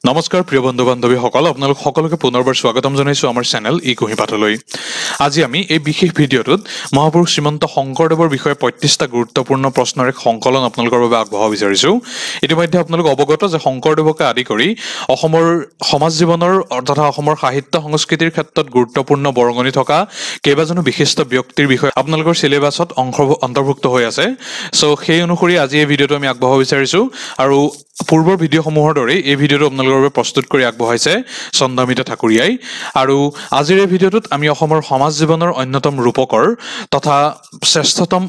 নমস্কাৰ প্ৰিয় বন্ধু বান্ধৱীসকল আপোনালোক সকলোকে পুনৰবাৰ স্বাগতম জনাইছো আমাৰ চেনেল ই কুঁহিপাতলৈ। আজি আমি এই বিশেষ ভিডিঅ'টোত মহাপুৰুষ শ্ৰীমন্ত শংকৰদেৱৰ বিষয়ে ৩৫টা গুৰুত্বপূৰ্ণ প্ৰশ্নৰ এক সংকলন আপোনালোকৰ বাবে আগবঢ়াব বিচাৰিছো। ইতিমধ্যে আপোনালোক অৱগত যে শংকৰদেৱকে আদি কৰি অসমৰ সমাজ জীৱনৰ তথা অসমৰ সাহিত্য সংস্কৃতিৰ ক্ষেত্ৰত গুৰুত্বপূৰ্ণ বৰঙণি থকা কেইবাজনো বিশিষ্ট ব্যক্তিৰ বিষয়ে আপোনালোকৰ সিলেবাছত অন্তৰ্ভুক্ত হৈ আছে। সো সেই অনুসৰি আজি এই ভিডিঅ'টো আমি আগবঢ়াব বিচাৰিছো আৰু পূৰ্বৰ ভিডিঅ'সমূহৰ দৰে এই ভিডিঅ'টো আপোনালোকৰ বাবে প্ৰস্তুত কৰি আগবঢ়াইছে চন্দ্ৰমিতা ঠাকুৰীয়াই। আৰু আজিৰ এই ভিডিঅ'টোত আমি অসমৰ সমাজ জীৱনৰ অন্যতম ৰূপকৰ তথা শ্ৰেষ্ঠতম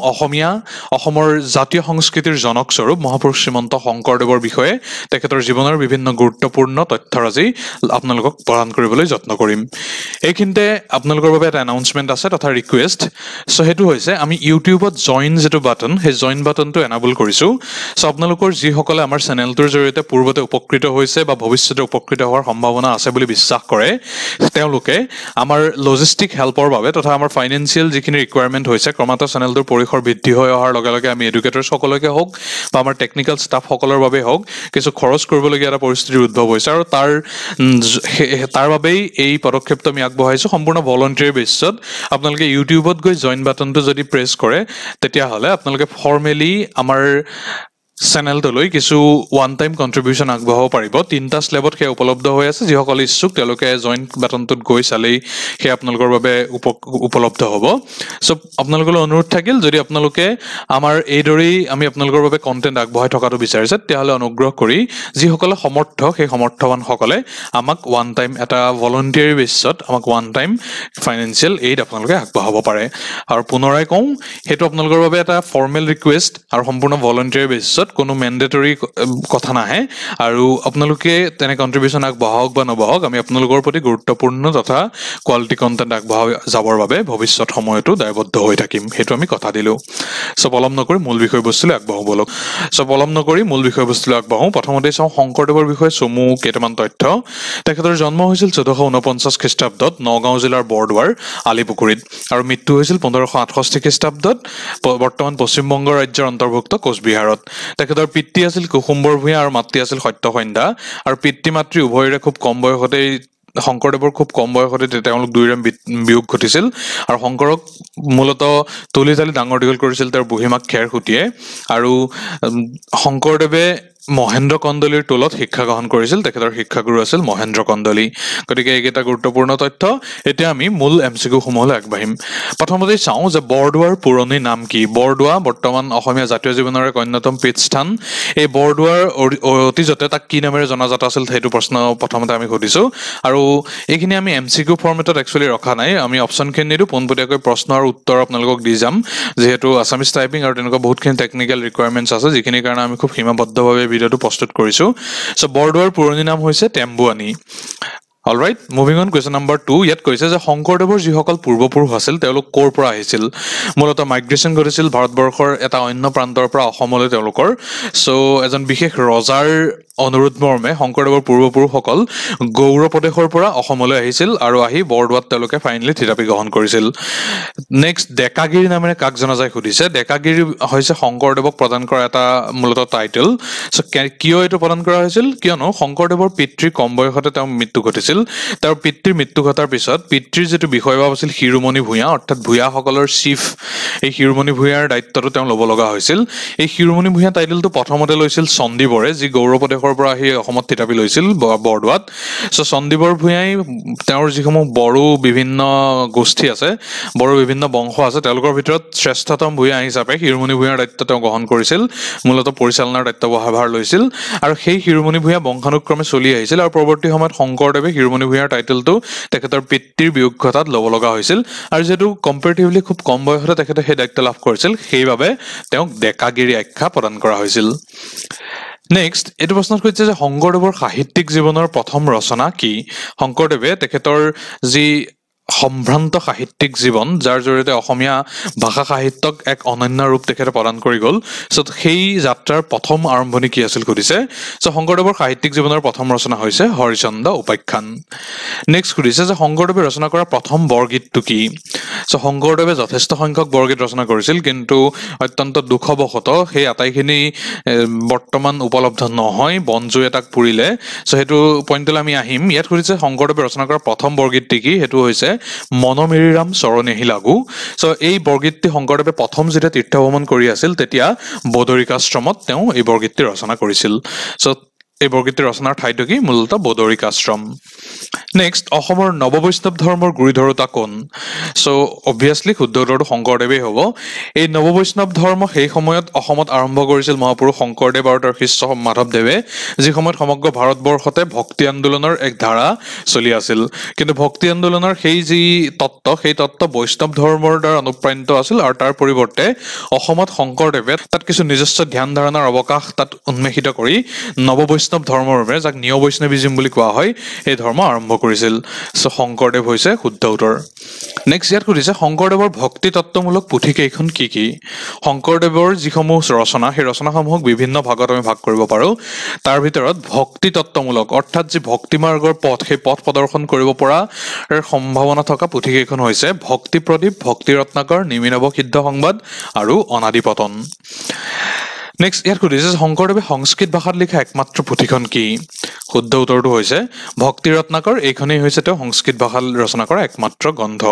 অসমৰ জাতীয় সংস্কৃতিৰ জনকস্বৰূপ মহাপুৰুষ শ্ৰীমন্ত শংকৰদেৱৰ বিষয়ে তেখেতৰ জীৱনৰ বিভিন্ন গুৰুত্বপূৰ্ণ তথ্যৰাজি আপোনালোকক প্ৰদান কৰিবলৈ যত্ন কৰিম। এইখিনিতে আপোনালোকৰ বাবে এটা এনাউন্সমেণ্ট আছে তথা ৰিকুৱেষ্ট। সো সেইটো হৈছে আমি ইউটিউবত জইন যেটো বাটন সেই জইন বাটনটো এনাবল কৰিছো। সো আপোনালোকৰ যিসকলে আমাৰ চেনেলটোৰ জৰিয়তে পূৰ্বতে উপকৃত হৈছে বা ভৱিষ্যতে উপকৃত হোৱাৰ সম্ভাৱনা আছে বুলি বিশ্বাস কৰে তেওঁলোকে আমাৰ লজিষ্টিক হেল্পৰ বাবে তথা আমাৰ ফাইনেন্সিয়েল যিখিনি ৰিকুৱাৰমেণ্ট হৈছে ক্ৰমাৎ চেনেলটোৰ পৰিসৰ বৃদ্ধি হৈ অহাৰ লগে লগে আমি এডুকেটৰ্ছ সকলকে হওক বা আমাৰ টেকনিকেল ষ্টাফ সকলৰ বাবে হওক কিছু খৰচ কৰিবলগীয়া এটা পৰিস্থিতিৰ উদ্ভৱ হৈছে আৰু তাৰ বাবেই এই পদক্ষেপটো আমি আগবঢ়াইছো সম্পূৰ্ণ ভলণ্টিয়াৰ বেচিছত। আপোনালোকে ইউটিউবত গৈ জইন বাটনটো যদি প্ৰেছ কৰে তেতিয়াহ'লে আপোনালোকে ফৰ্মেলি আমাৰ চেনেলটোলৈ কিছু ওৱান টাইম কণ্ট্ৰিবিউশ্যন আগবঢ়াব পাৰিব। 3টা স্লেবত সেয়া উপলব্ধ হৈ আছে। যিসকল ইচ্ছুক তেওঁলোকে জইন বাটনটোত গৈ চালেই সেয়া আপোনালোকৰ বাবে উপলব্ধ হ'ব। চ' আপোনালোকলৈ অনুৰোধ থাকিল যদি আপোনালোকে আমাৰ এইদৰেই আমি আপোনালোকৰ বাবে কণ্টেণ্ট আগবঢ়াই থকাটো বিচাৰিছে তেতিয়াহ'লে অনুগ্ৰহ কৰি যিসকলে সমৰ্থ সেই সমৰ্থৱানসকলে আমাক ওৱান টাইম এটা ভলণ্টিয়াৰী বেচিছত আমাক ওৱান টাইম ফাইনেন্সিয়েল এইড আপোনালোকে আগবঢ়াব পাৰে। আৰু পুনৰাই কওঁ সেইটো আপোনালোকৰ বাবে এটা ফৰ্মেল ৰিকুৱেষ্ট আৰু সম্পূৰ্ণ ভলণ্টিয়াৰী বেচিছত কোনো মেণ্ডেটৰী কথা নাহে। আৰু আপোনালোকে তেনে কণ্ট্ৰিবিউশ্যন আগবঢ়াওক বা নবঢ়াওক আমি আপোনালোকৰ প্ৰতি গুৰুত্বপূৰ্ণ তথা কোৱালিটি কণ্টেণ্ট আগবঢ়াই যাবৰ বাবে ভৱিষ্যত সময়তো দায়বদ্ধ হৈ থাকিম, সেইটো আমি কথা দিলোঁ। চ' পলম নকৰি মূল বিষয়বস্তুলৈ আগবাঢ়ো বলক। আগবাঢ়োঁ। প্ৰথমতে চাওঁ শংকৰদেৱৰ বিষয়ে চমু কেইটামান তথ্য। তেখেতৰ জন্ম হৈছিল 1449 খ্ৰীষ্টাব্দত নগাঁও জিলাৰ বৰদোৱাৰ আলিপুখুৰীত আৰু মৃত্যু হৈছিল 1568 খ্ৰীষ্টাব্দত বৰ্তমান পশ্চিমবংগ ৰাজ্যৰ অন্তৰ্ভুক্ত কোচবিহাৰত। তেখেতৰ পিতৃ আছিল কুসুম্বৰ ভূঞা আৰু মাতৃ আছিল সত্যসন্ধ্যা আৰু পিতৃ মাতৃ উভয়ৰে খুব কম বয়সতেই শংকৰদেৱৰ খুব কম বয়সতে তেওঁলোক দুয়োৰে বিয়োগ ঘটিছিল আৰু শংকৰক মূলতঃ তুলি তালি ডাঙৰ দীঘল কৰিছিল তেওঁৰ বুঢ়ীমাক খেৰসুতীয়ে। আৰু শংকৰদেৱে মহেন্দ্ৰ কন্দলীৰ টোলত শিক্ষা গ্ৰহণ কৰিছিল। তেখেতৰ শিক্ষাগুৰু আছিল মহেন্দ্ৰ কন্দলী। গতিকে এইকেইটা গুৰুত্বপূৰ্ণ তথ্য। এতিয়া আমি মূল MCQ সমূহলৈ আগবাঢ়িম। প্ৰথমতেই চাওঁ যে বৰদোৱাৰ পুৰণি নাম কি। বৰদোৱা বৰ্তমান অসমীয়া জাতীয় জীৱনৰ এক অন্যতম পীঠস্থান। এই বৰদোৱাৰ অতীজতে তাক কি নামেৰে জনাজাত আছিল সেইটো প্ৰশ্ন প্ৰথমতে আমি সুধিছোঁ আৰু এইখিনি আমি MCQ ফৰ্মেটত একচুৱেলি ৰখা নাই। আমি অপশ্যনখিনি নিদিওঁ, পোনপটীয়াকৈ প্ৰশ্ন আৰু উত্তৰ আপোনালোকক দি যাম যিহেতু আছামিজ টাইপিং আৰু তেনেকুৱা বহুতখিনি টেকনিকেল ৰিকুৱাৰমেণ্টছ আছে যিখিনিৰ কাৰণে আমি খুব সীমাবদ্ধভাৱে ভিডিঅ'টো প্ৰস্তুত কৰিছোঁ। চ' বৰদোৱাৰ পুৰণি নাম হৈছে Tembuwani. Alright, moving on question number 2। ইয়াত কৈছে যে শংকৰদেৱৰ যিসকল পূৰ্বপুৰুষ আছিল তেওঁলোক ক'ৰ পৰা আহিছিল। মূলতঃ মাইগ্ৰেশ্যন ঘটিছিল ভাৰতবৰ্ষৰ এটা অন্য প্ৰান্তৰ পৰা অসমলৈ তেওঁলোকৰ। চ' এজন বিশেষ ৰজাৰ অনুৰোধ মৰ্মে শংকৰদেৱৰ পূৰ্বপুৰুষসকল গৌড় প্ৰদেশৰ পৰা অসমলৈ আহিছিল আৰু আহি বৰদোৱাত তেওঁলোকে ফাইনেলি থিতাপি গ্ৰহণ কৰিছিল। নেক্সট, ডেকাগিৰি নামেৰে কাক জনা যায় সুধিছে। ডেকাগিৰি হৈছে শংকৰদেৱক প্ৰদান কৰা এটা মূলতঃ টাইটেল। চ' কিয় এইটো প্ৰদান কৰা হৈছিল, কিয়নো শংকৰদেৱৰ পিতৃ কম বয়সতে তেওঁৰ মৃত্যু ঘটিছিল। তেওঁৰ পিতৃৰ মৃত্যু ঘটাৰ পিছত পিতৃৰ যিটো বিষয়ভাৱ আছিল শিৰোমণি ভূঞা অৰ্থাৎ ভূঞাসকলৰ চিফ, এই শিৰোমণি ভূঞাৰ দায়িত্বটো তেওঁ ল'ব লগা হৈছিল। এই শিৰোমণি ভূঞা টাইটেলটো প্ৰথমতে লৈছিল চণ্ডীবৰে, যি গৌড় প্ৰদেশৰ পৰা আহি অসমত থিতাপি লৈছিল বৰদোৱাত। চ' চণ্ডীবৰ ভূঞাই তেওঁৰ যিসমূহ বড়ো বিভিন্ন গোষ্ঠী আছে, বড়ো বিভিন্ন বংশ আছে, তেওঁলোকৰ ভিতৰত শ্ৰেষ্ঠতম ভূঞা হিচাপে শিৰোমণি ভূঞাৰ দায়িত্ব তেওঁ গ্ৰহণ কৰিছিল। মূলতঃ পৰিচালনাৰ দায়িত্বভাৰ লৈছিল আৰু সেই শিৰোমণি ভূঞা বংশানুক্ৰমে চলি আহিছিল আৰু পৰৱৰ্তী সময়ত শংকৰদেৱে শিৰোমণি ভূঞাৰ টাইটেলটো তেখেতৰ পিতৃৰ বিয়োগ ঘটাত ল'ব লগা হৈছিল আৰু যিহেতু কম্পেৰেটিভলি খুব কম বয়সতে তেখেতে সেই দায়িত্ব লাভ কৰিছিল সেইবাবে তেওঁক ডেকাগিৰি আখ্যা প্ৰদান কৰা হৈছিল। নেক্সট, এইটো প্ৰশ্নত কৈছে যে শংকৰদেৱৰ সাহিত্যিক জীৱনৰ প্ৰথম ৰচনা কি। শংকৰদেৱে তেখেতৰ যি সম্ভ্ৰান্ত সাহিত্যিক জীৱন যাৰ জৰিয়তে অসমীয়া ভাষা সাহিত্যক এক অনন্য ৰূপ তেখেতে প্ৰদান কৰি গ'ল চ' সেই যাত্ৰাৰ প্ৰথম আৰম্ভণি কি আছিল সুধিছে চ' শংকৰদেৱৰ সাহিত্যিক জীৱনৰ প্ৰথম ৰচনা হৈছে হৰিচন্দ্ৰ উপাখ্যান নেক্সট সুধিছে যে শংকৰদেৱে ৰচনা কৰা প্ৰথম বৰগীতটো কি চ' শংকৰদেৱে যথেষ্ট সংখ্যক বৰগীত ৰচনা কৰিছিল কিন্তু অত্যন্ত দুখবশতঃ সেই আটাইখিনি বৰ্তমান উপলব্ধ নহয় বনজুই এটাক পুৰিলে চ' সেইটো পইণ্টলৈ আমি আহিম ইয়াত সুধিছে শংকৰদেৱে ৰচনা কৰা প্ৰথম বৰগীতটি কি সেইটো হৈছে মনমেৰিৰাম চৰণেহি লাগু চ' এই বৰগীতটি শংকৰদেৱে প্ৰথম যেতিয়া তীৰ্থভ্ৰমণ কৰি আছিল তেতিয়া বদৰিকাশ্ৰমত তেওঁ এই বৰগীতটি ৰচনা কৰিছিল চ' এই বৰগীতটি ৰচনাৰ ঠাইটো কি মূলতঃ বদৰিকাশ্ৰম নেক্সট অসমৰ নৱবৈষ্ণৱ ধৰ্মৰ গুৰিধৰোতা কোন চ' অবভিয়াছলি শুদ্ধ উত্তৰটো শংকৰদেৱেই হ'ব এই নৱবৈষ্ণৱ ধৰ্ম সেই সময়ত অসমত আৰম্ভ কৰিছিল মহাপুৰুষ শংকৰদেৱ আৰু তেওঁৰ শিষ্য মাধৱদেৱে যি সময়ত সমগ্ৰ ভাৰতবৰ্ষতে ভক্তি আন্দোলনৰ এক ধাৰা চলি আছিল কিন্তু ভক্তি আন্দোলনৰ সেই যি তত্ত্ব সেই তত্ত্ব বৈষ্ণৱ ধৰ্মৰ দ্বাৰা অনুপ্ৰাণিত আছিল আৰু তাৰ পৰিৱৰ্তে অসমত শংকৰদেৱে তাত কিছু নিজস্ব ধ্যান ধাৰণাৰ অৱকাশ তাত উন্মেষিত কৰি নৱবৈষ্ণৱ ধৰ্মৰ বাবে যাক নিয় বৈষ্ণৱিজিম বুলি কোৱা হয় এই ধৰ্ম আৰম্ভ কৰিছিল চ' শংকৰদেৱ হৈছে শুদ্ধ উত্তৰ নেক্সট ইয়াত সুধিছে শংকৰদেৱৰ ভক্তি তত্ত্বমূলক পুথি কেইখন কি কি শংকৰদেৱৰ যিসমূহ ৰচনা সেই ৰচনাসমূহক বিভিন্ন ভাগত আমি ভাগ কৰিব পাৰোঁ তাৰ ভিতৰত ভক্তি তত্ত্বমূলক অৰ্থাৎ যি ভক্তি মাৰ্গৰ পথ সেই পথ প্ৰদৰ্শন কৰিব পৰাৰ সম্ভাৱনা থকা পুথি কেইখন হৈছে ভক্তি প্ৰদীপ ভক্তি ৰত্নাকৰ নিমিনৱ সিদ্ধ সংবাদ আৰু অনাদি পতন নেক্সট ইয়াত সুধিছে শংকৰদেৱে সংস্কৃত ভাষাত লিখা একমাত্ৰ পুথিখন কি শুদ্ধ উত্তৰটো হৈছে ভক্তি ৰত্নাকৰ এইখনেই হৈছে তেওঁ সংস্কৃত ভাষাত ৰচনা কৰা একমাত্ৰ গ্ৰন্থ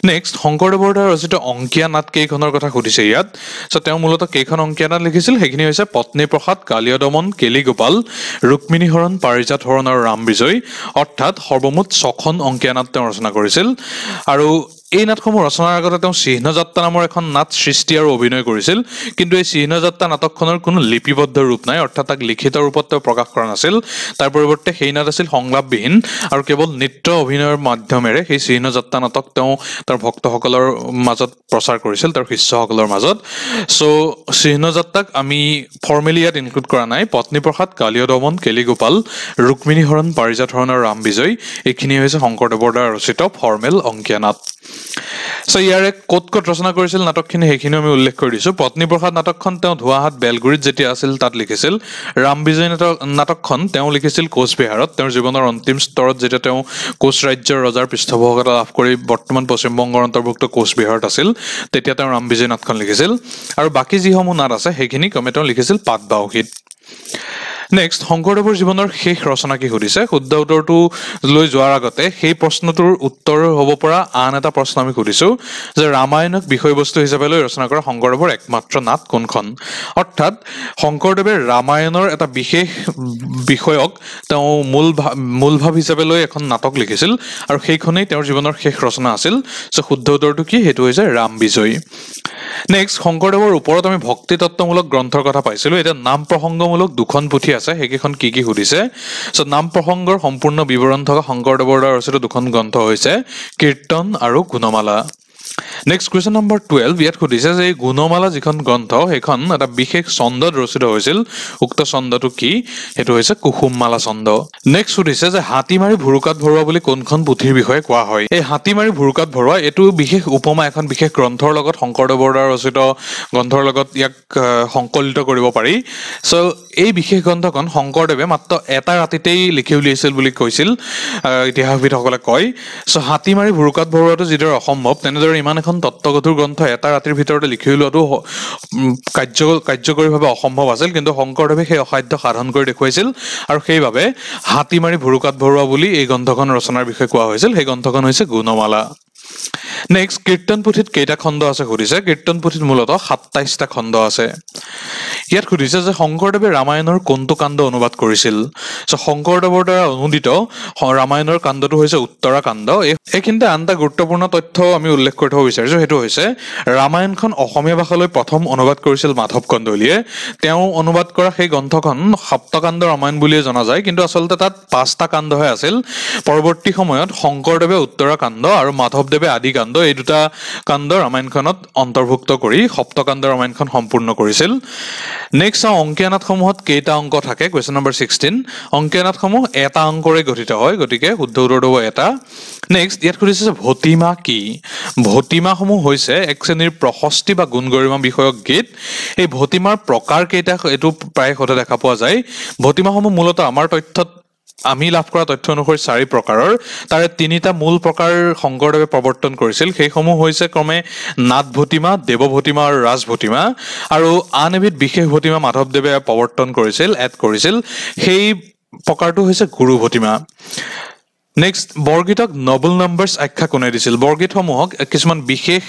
নেক্সট শংকৰদেৱৰ দ্বাৰা ৰচিত অংকীয়া নাট কেইখনৰ কথা সুধিছে ইয়াত চ' তেওঁ মূলতঃ কেইখন অংকীয়া নাট লিখিছিল সেইখিনি হৈছে পত্নী প্ৰসাদ কালীয় দমন কেলিগোপাল ৰুক্মিণী হৰণ পাৰিজাত হৰণ আৰু ৰাম বিজয় অৰ্থাৎ সৰ্বমুঠ 6খন অংকীয়া নাট তেওঁ ৰচনা কৰিছিল আৰু এই নাটসমূহ ৰচনাৰ আগতে তেওঁ চিহ্নযাত্ৰা নামৰ এখন নাট সৃষ্টি আৰু অভিনয় কৰিছিল কিন্তু এই চিহ্নযাত্ৰা নাটকখনৰ কোনো লিপিবদ্ধ ৰূপ নাই অৰ্থাৎ তাক লিখিত ৰূপত তেওঁ প্ৰকাশ কৰা নাছিল তাৰ পৰিৱৰ্তে সেই নাট আছিল সংলাপবিহীন আৰু কেৱল নৃত্য অভিনয়ৰ মাধ্যমেৰে সেই চিহ্নযাত্ৰা নাটক তেওঁ তাৰ ভক্তসকলৰ মাজত প্ৰচাৰ কৰিছিল তাৰ শিষ্যসকলৰ মাজত চ' চিহ্নযাত্ৰাক আমি ফৰ্মেলি ইয়াত ইনক্লুড কৰা নাই পত্নী প্ৰসাদ কালীয় দমন কেলিগোপাল ৰুক্মিণী হৰণ পাৰিজাত হৰণ আৰু ৰাম বিজয় এইখিনি হৈছে শংকৰদেৱৰ দ্বাৰা ৰচিত ফৰ্মেল অংকীয়া নাট চ' ইয়াৰে ক'ত ক'ত ৰচনা কৰিছিল নাটকখিনি সেইখিনিও আমি উল্লেখ কৰি দিছোঁ পত্নী প্ৰসাদ নাটকখন তেওঁ ধোঁৱাহাট বেলগুৰিত যেতিয়া আছিল তাত লিখিছিল ৰাম বিজয় নাটকখন তেওঁ লিখিছিল কোচবিহাৰত তেওঁৰ জীৱনৰ অন্তিম স্তৰত যেতিয়া তেওঁ কোচ ৰাজ্যৰ ৰজাৰ পৃষ্ঠপোষকতা লাভ কৰি বৰ্তমান পশ্চিমবংগৰ অন্তৰ্ভুক্ত কোচবিহাৰত আছিল তেতিয়া তেওঁ ৰাম বিজয় নাটখন লিখিছিল আৰু বাকী যিসমূহ নাট আছে সেইখিনি ক্ৰমে তেওঁ লিখিছিল পাটবাউসীত নেক্সট শংকৰদেৱৰ জীৱনৰ শেষ ৰচনা কি সুধিছে শুদ্ধ উত্তৰটো লৈ যোৱাৰ আগতে সেই প্ৰশ্নটোৰ উত্তৰ হ'ব পৰা আন এটা প্ৰশ্ন আমি সুধিছোঁ যে ৰামায়ণক বিষয়বস্তু হিচাপে লৈ ৰচনা কৰা শংকৰদেৱৰ একমাত্ৰ নাট কোনখন অৰ্থাৎ শংকৰদেৱে ৰামায়ণৰ এটা বিশেষ বিষয়ক তেওঁ মূল ভাৱ হিচাপে লৈ এখন নাটক লিখিছিল আৰু সেইখনেই তেওঁৰ জীৱনৰ শেষ ৰচনা আছিল চ' শুদ্ধ উত্তৰটো কি সেইটো হৈছে ৰাম বিজয় নেক্সট শংকৰদেৱৰ ওপৰত আমি ভক্তি তত্ত্বমূলক গ্ৰন্থৰ কথা পাইছিলোঁ এতিয়া নাম প্ৰসংগমূলক দুখন পুথি আছে সেইকেইখন কি কি সুধিছে চ' নাম প্ৰসংগৰ সম্পূৰ্ণ বিৱৰণ থকা শংকৰদেৱৰ দ্বাৰা ৰচিত দুখন গ্ৰন্থ হৈছে কীৰ্তন আৰু গুণমালা নেক্সট কুৱেশ্যন নম্বৰ 12 ইয়াত সুধিছে যে এই গুণমালা যিখন গ্ৰন্থ সেইখন এটা বিশেষ ছন্দত ৰচিত হৈছিল উক্ত ছন্দটো কি সেইটো হৈছে কুসুমমালা ছন্দ নেক্সট সুধিছে যে হাতীমাৰি ভুৰুকাত ভৰোৱা বুলি কোনখন পুথিৰ বিষয়ে কোৱা হয় এই হাতীমাৰি ভুৰুকাত ভৰোৱা এইটো বিশেষ উপমা এখন বিশেষ গ্ৰন্থৰ লগত শংকৰদেৱৰ দ্বাৰা ৰচিত গ্ৰন্থৰ লগত ইয়াক সংকলিত কৰিব পাৰি চ' এই বিশেষ গ্ৰন্থখন শংকৰদেৱে মাত্ৰ এটা ৰাতিতেই লিখি উলিয়াইছিল বুলি কৈছিল ইতিহাসবিদসকলে কয় চ' হাতীমাৰি ভুৰুকাত ভৰোৱাটো যিদৰে অসম্ভৱ তেনেদৰে ইমান এখন তত্ত্বগধুৰ গ্ৰন্থ এটা ৰাতিৰ ভিতৰতে লিখি উলিওৱাটো কাৰ্যকৰীভাৱে অসম্ভৱ আছিল কিন্তু শংকৰদেৱে সেই অসাধ্য সাধন কৰি দেখুৱাইছিল আৰু সেইবাবে হাতীমাৰি ভুৰুকাত ভৰোৱা বুলি এই গ্ৰন্থখন ৰচনাৰ বিষয়ে কোৱা হৈছিল সেই গ্ৰন্থখন হৈছে গুণমালা নেক্সট কীৰ্তন পুথিত কেইটা খণ্ড আছে সুধিছে কীৰ্তন পুথিত মূলতঃ 27টা খণ্ড আছে ইয়াত সুধিছে যে শংকৰদেৱে ৰামায়ণৰ কোনটো কাণ্ড অনুবাদ কৰিছিল চ' শংকৰদেৱৰ দ্বাৰা অনুদিত ৰামায়ণৰ কাণ্ডটো হৈছে উত্তৰা কাণ্ড এইখিনিতে আন এটা গুৰুত্বপূৰ্ণ তথ্য আমি উল্লেখ কৰি থ'ব বিচাৰিছোঁ সেইটো হৈছে ৰামায়ণখন অসমীয়া ভাষালৈ প্ৰথম অনুবাদ কৰিছিল মাধৱ কন্দলীয়ে তেওঁ অনুবাদ কৰা সেই গ্ৰন্থখন সপ্তকাণ্ড ৰামায়ণ বুলিয়ে জনা যায় কিন্তু আচলতে তাত 5টা কাণ্ডহে আছিল পৰৱৰ্তী সময়ত শংকৰদেৱে উত্তৰা কাণ্ড আৰু মাধৱদেৱে আদি কাণ্ড এই দুটা কাণ্ড ৰামায়ণখনত অন্তৰ্ভুক্ত কৰি সপ্তকাণ্ড ৰামায়ণখন সম্পূৰ্ণ কৰিছিল নেক্সট অংকীয়া নাটসমূহত কেইটা অংক থাকে কুৱেশ্যন নম্বৰ 16 অংকীয়া নাটসমূহ এটা অংকৰে গঠিত হয় গতিকে শুদ্ধ উত্তৰটো হ'ব এটা নেক্সট ইয়াত সুধিছে যে ভতিমা কি ভতিমাসমূহ হৈছে এক শ্ৰেণীৰ প্ৰশস্তি বা গুণগৰিমা বিষয়ক গীত এই ভতিমাৰ প্ৰকাৰ কেইটা এটো প্ৰায় হতে দেখা পোৱা যায় ভতিমাসমূহ মূলতঃ আমাৰ তথ্যত আমি লাভ কৰা তথ্য অনুসৰি 4 প্ৰকাৰৰ তাৰে 3টা মূল প্ৰকাৰ শংকৰদেৱে প্ৰৱৰ্তন কৰিছিল সেইসমূহ হৈছে ক্ৰমে নাট ভতিমা দেৱ ভতিমা আৰু ৰাজ ভতিমা আৰু আন এবিধ বিশেষ ভতিমা মাধৱদেৱে প্ৰৱৰ্তন কৰিছিল এড কৰিছিল সেই প্ৰকাৰটো হৈছে গুৰু ভতিমা নেক্সট বৰগীতক নবল নাম্বাৰছ আখ্যা কোনে দিছিল বৰগীতসমূহক কিছুমান বিশেষ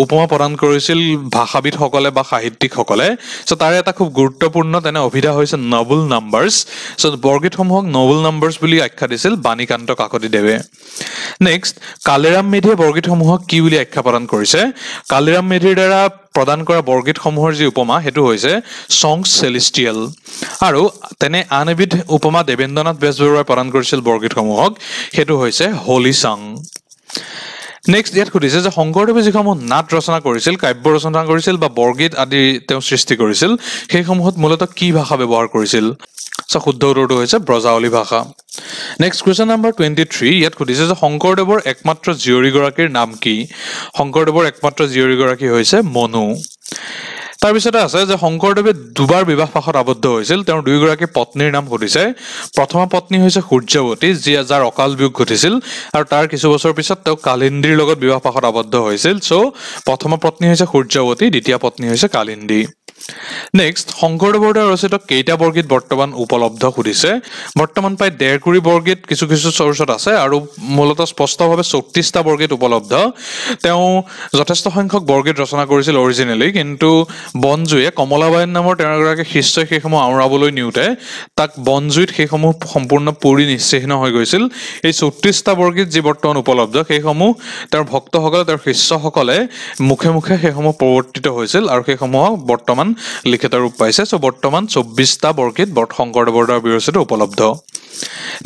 উপমা প্ৰদান কৰিছিল ভাষাবিদসকলে বা সাহিত্যিকসকলে সো তাৰে এটা খুব গুৰুত্বপূৰ্ণ তেনে অভিধা হৈছে নবল নাম্বাৰছ সো বৰগীতসমূহক নবল নাম্বাৰছ বুলি আখ্যা দিছিল বাণীকান্ত কাকতিদেৱে নেক্সট কালিৰাম মেধিয়ে বৰগীতসমূহক কি বুলি আখ্যা প্ৰদান কৰিছে কালিৰাম মেধিৰ দ্বাৰা প্ৰদান কৰা বৰগীতসমূহৰ যি উপমা হেতু হৈছে সংস সেলেষ্টিয়াল আৰু তেনে আন এবিধ উপমা দেবেন্দ্ৰনাথ বেজবৰুৱাই প্ৰদান কৰিছিল বৰগীতসমূহক হেতু হৈছে হোলি সং নেক্সট ইয়াত সুধিছে যে শংকৰদেৱে যিসমূহ নাট ৰচনা কৰিছিল কাব্য ৰচনা কৰিছিল বা বৰগীত আদি তেওঁ সৃষ্টি কৰিছিল সেইসমূহত মূলতঃ কি ভাষা ব্যৱহাৰ কৰিছিল সো শুদ্ধ উত্তৰটো হৈছে ব্ৰজাৱলী ভাষা নেক্সট কুৱেশ্যন নম্বৰ 23 ইয়াত সুধিছে যে শংকৰদেৱৰ একমাত্ৰ জীয়ৰীগৰাকীৰ নাম কি শংকৰদেৱৰ একমাত্ৰ জীয়ৰীগৰাকী হৈছে মনু তাৰ পিছতে আছে যে শংকৰদেৱে দুবাৰ বিবাহ পাশত আবদ্ধ হৈছিল তেওঁৰ দুইগৰাকী পত্নীৰ নাম সুধিছে প্ৰথম পত্নী হৈছে সূৰ্যৱতী যি যাৰ অকাল বিয়োগ ঘটিছিল আৰু তাৰ কিছু বছৰ পিছত তেওঁ কালিন্দীৰ লগত বিবাহ পাশত আবদ্ধ হৈছিল সো প্ৰথম পত্নী হৈছে সূৰ্যৱতী দ্বিতীয় পত্নী হৈছে কালিন্দী নেক্সট শংকৰদেৱৰ দ্বাৰা ৰচিত কেইটা বৰগীত বৰ্তমান উপলব্ধ সুধিছে বৰ্তমান প্ৰায় 1.5 কোটি বৰগীত কিছু চৰ্চত আছে আৰু মূলতঃ স্পষ্টভাৱে 34টা বৰগীত উপলব্ধ তেওঁ যথেষ্ট সংখ্যক বৰগীত ৰচনা কৰিছিল অৰিজিনেলি কিন্তু বনজুয়ে কমলাবায়ন নামৰ তেওঁগৰাকী শিষ্যই সেইসমূহ আওৰাবলৈ নিউতে তাক বনজুইত সেইসমূহ সম্পূৰ্ণ পুৰি নিশ্চিহ্ন হৈ গৈছিল এই 34টা বৰগীত যি বৰ্তমান উপলব্ধ সেইসমূহ তেওঁৰ ভক্তসকলে তেওঁৰ শিষ্যসকলে মুখে মুখে সেইসমূহ প্ৰৱৰ্তিত হৈছিল আৰু সেইসমূহ বৰ্তমান লিখিত ৰূপ পাইছে সো বৰ্তমান 24টা বৰগীত শংকৰদেৱৰ দ্বাৰা বিৰচিত উপলব্ধ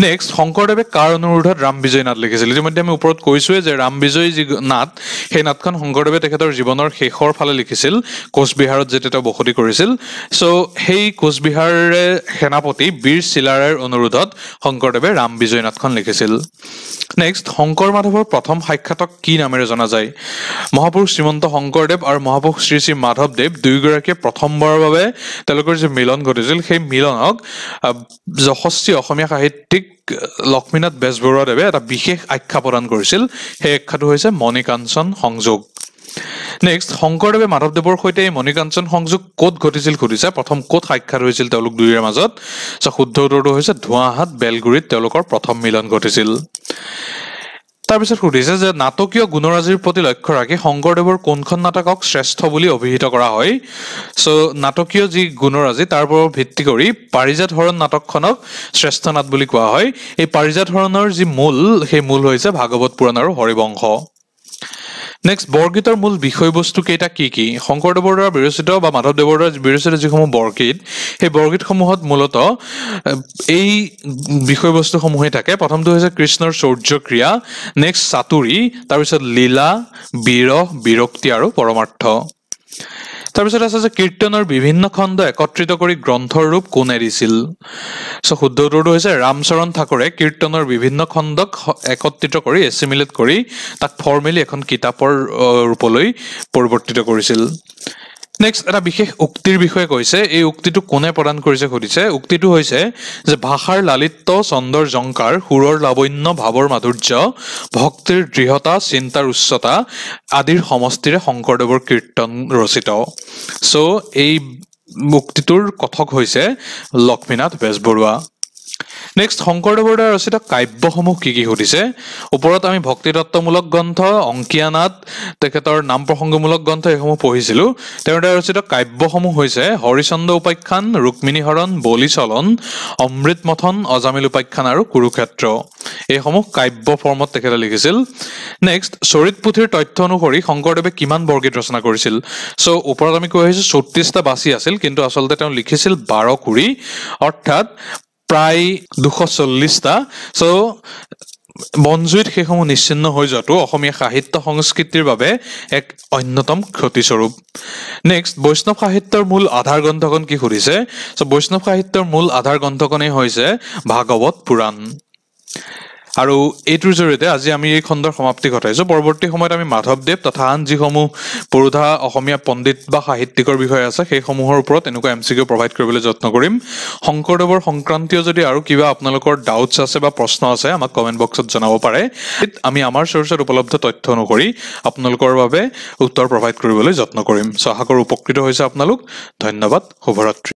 নেক্সট শংকৰদেৱে কাৰ অনুৰোধত ৰাম বিজয় নাট লিখিছিল ইতিমধ্যে আমি ওপৰত কৈছোৱে যে ৰাম বিজয় যি নাট সেই নাটখন শংকৰদেৱে তেখেতৰ জীৱনৰ শেষৰ ফালে লিখিছিল কোচবিহাৰত যেতিয়া বসতি কৰিছিল সো সেই কোচবিহাৰৰে সেনাপতি বীৰ চিলাৰায়ৰ অনুৰোধত শংকৰদেৱে ৰাম বিজয় নাটখন লিখিছিল নেক্সট শংকৰ মাধৱৰ প্ৰথম সাক্ষাতক কি নামেৰে জনা যায় মহাপুৰুষ শ্ৰীমন্ত শংকৰদেৱ আৰু মহাপুৰুষ শ্ৰী শ্ৰী মাধৱদেৱ দুইগৰাকীয়ে প্ৰথমবাৰৰ বাবে তেওঁলোকৰ যে মিলন ঘটিছিল সেই মিলনক যশস্বী অসমীয়া সাহিত্যিক লক্ষ্মীনাথ বেজবৰুৱাদেৱে এটা বিশেষ আখ্যা প্ৰদান কৰিছিল সেই আখ্যাটো হৈছে মণিকাঞ্চন সংযোগ নেক্সট শংকৰদেৱে মাধৱদেৱৰ সৈতে মণিকাঞ্চন সংযোগ ক'ত ঘটিছিল সুধিছে প্ৰথম ক'ত সাক্ষাৎ হৈছিল তেওঁলোক দুইৰ মাজত সো শুদ্ধ উত্তৰটো হৈছে ধুৱাহাট বেলগুৰিত তেওঁলোকৰ প্ৰথম মিলন ঘটিছিল তাৰ পিছত সুধিছে যে নাটকীয় গুণৰাজিৰ প্ৰতি লক্ষ্য ৰাখি শংকৰদেৱৰ কোনখন নাটকক শ্ৰেষ্ঠ বুলি অভিহিত কৰা হয় সো নাটকীয় যি গুণৰাজি তাৰ ওপৰত ভিত্তি কৰি পাৰিজাত হৰণ নাটকখনক শ্ৰেষ্ঠ নাট বুলি কোৱা হয় এই পাৰিজাত হৰণৰ যি মূল সেই মূল হৈছে ভাগৱত পুৰাণ আৰু হৰিবংশ নেক্সট বৰগীতৰ মূল বিষয়বস্তু কেইটা কি শংকৰদেৱৰ দ্বাৰা বিৰচিত বা মাধৱদেৱৰ দ্বাৰা বিৰচিত যিসমূহ বৰগীত সেই বৰগীতসমূহত মূলতঃ এই বিষয়বস্তুসমূহে থাকে প্ৰথমটো হৈছে কৃষ্ণৰ শৌৰ্যক্ৰিয়া নেক্সট চাতুৰী তাৰ পিছত লীলা বিৰহ বিৰক্তি আৰু পৰমাৰ্থ তাৰ পিছত আছে যে কীৰ্তনৰ বিভিন্ন খণ্ড একত্ৰিত কৰি গ্ৰন্থৰ ৰূপ কোনে দিছিল সো শুদ্ধ উত্তৰটো হৈছে ৰামচৰণ ঠাকুৰে কীৰ্তনৰ বিভিন্ন খণ্ডক একত্ৰিত কৰি এছিমিলেট কৰি তাক ফৰ্মেলি এখন কিতাপৰ ৰূপলৈ পৰিৱৰ্তিত কৰিছিল নেক্সট এটা বিশেষ উক্তিৰ বিষয়ে কৈছে এই উক্তিটো কোনে প্ৰদান কৰিছে সুধিছে উক্তিটো হৈছে যে ভাষাৰ লালিত্য ছন্দৰ জংকাৰ সুৰৰ লাৱণ্য ভাৱৰ মাধুৰ্য ভক্তিৰ দৃঢ়তা চিন্তাৰ উচ্চতা আদিৰ সমষ্টিৰে শংকৰদেৱৰ কীৰ্তন ৰচিত সো এই উক্তিটোৰ কথক হৈছে লক্ষ্মীনাথ বেজবৰুৱা নেক্সট শংকৰদেৱৰ দ্বাৰা ৰচিত কাব্যসমূহ কি সুধিছে ওপৰত আমি ভক্তিতত্ত্বমূলক গ্ৰন্থ অংকীয়া নাট তেখেতৰ নাম প্ৰসংগমূলক গ্ৰন্থ এইসমূহ পঢ়িছিলোঁ তেওঁৰ দ্বাৰা ৰচিত কাব্যসমূহ হৈছে হৰিচন্দ্ৰ উপাখ্যান ৰুক্মিণী হৰণ বলি চলন অমৃত মথন অজামিল উপাখ্যান আৰু কুৰুক্ষেত্ৰ এইসমূহ কাব্য ফৰ্মত তেখেতে লিখিছিল নেক্সট চৰিত পুথিৰ তথ্য অনুসৰি শংকৰদেৱে কিমান বৰগীত ৰচনা কৰিছিল সো ওপৰত আমি কৈ আহিছোঁ 34টা বাছি আছিল কিন্তু আচলতে তেওঁ লিখিছিল 12 কুৰি অৰ্থাৎ প্ৰায় 240টা সো বনজুইত সেইসমূহ নিশ্চিন্ন হৈ যোৱাটো অসমীয়া সাহিত্য সংস্কৃতিৰ বাবে এক অন্যতম ক্ষতিস্বৰূপ নেক্সট বৈষ্ণৱ সাহিত্যৰ মূল আধাৰ গ্ৰন্থখন কি সুধিছে বৈষ্ণৱ সাহিত্যৰ মূল আধাৰ গ্ৰন্থখনেই হৈছে ভাগৱত পুৰাণ আৰু এইটোৰ জৰিয়তে আজি আমি এই খণ্ডৰ সমাপ্তি ঘটাইছো পৰৱৰ্তী সময়ত আমি মাধৱদেৱ তথা আন যিসমূহ পুৰোধা অসমীয়া পণ্ডিত বা সাহিত্যিকৰ বিষয়ে আছে সেইসমূহৰ ওপৰত এনেকুৱা এমচিকিউ প্ৰভাইড কৰিবলৈ যত্ন কৰিম শংকৰদেৱৰ সংক্ৰান্তীয় যদি আৰু কিবা আপোনালোকৰ ডাউটছ আছে বা প্ৰশ্ন আছে আমাক কমেন্ট বক্সত জনাব পাৰে আমি আমাৰ চৰ্চাত উপলব্ধ তথ্য অনুসৰি আপোনালোকৰ বাবে উত্তৰ প্ৰভাইড কৰিবলৈ যত্ন কৰিম সো আশা কৰোঁ উপকৃত হৈছে আপোনালোক ধন্যবাদ শুভৰাত্ৰি